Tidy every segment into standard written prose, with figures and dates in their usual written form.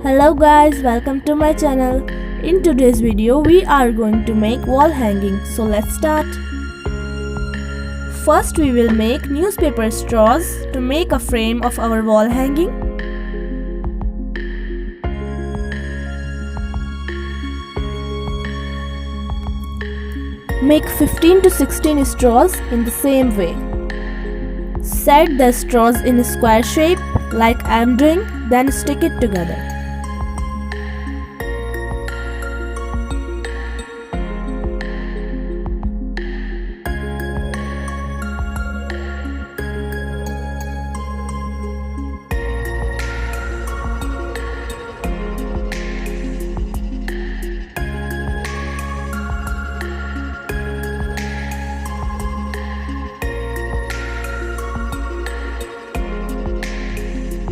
Hello guys, welcome to my channel. In today's video we are going to make wall hanging, so let's start. First we will make newspaper straws to make a frame of our wall hanging. Make 15 to 16 straws in the same way. Set the straws in a square shape like I am doing, then stick it together.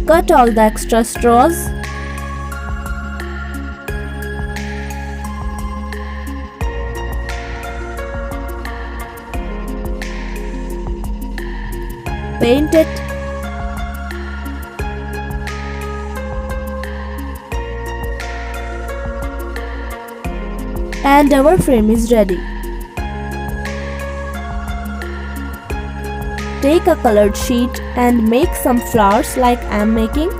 Cut all the extra straws. Paint it. And our frame is ready. Take a colored sheet and make some flowers like I am making.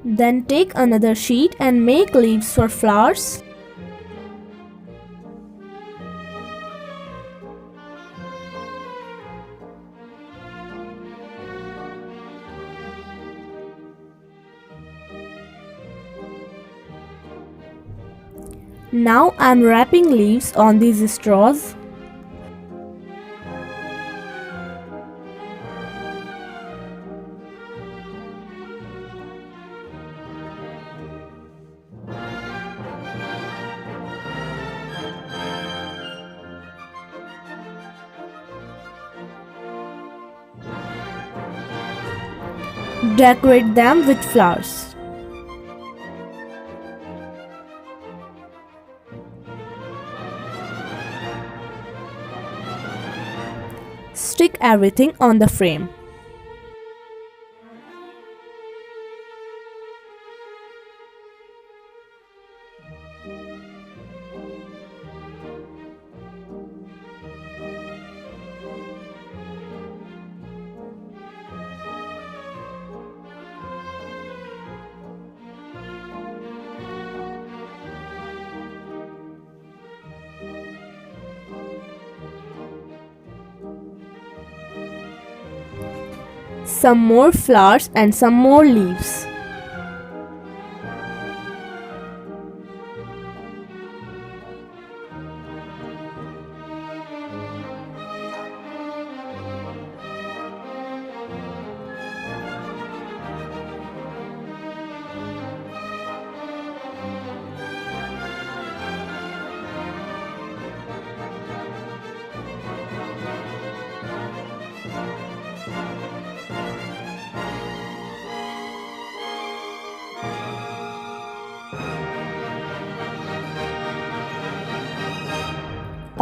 Then take another sheet and make leaves for flowers. Now I am wrapping leaves on these straws. Decorate them with flowers. Stick everything on the frame. Some more flowers and some more leaves.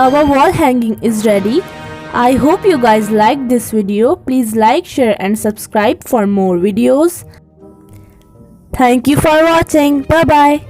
Our wall hanging is ready. I hope you guys liked this video. Please like, share and subscribe for more videos. Thank you for watching. Bye bye.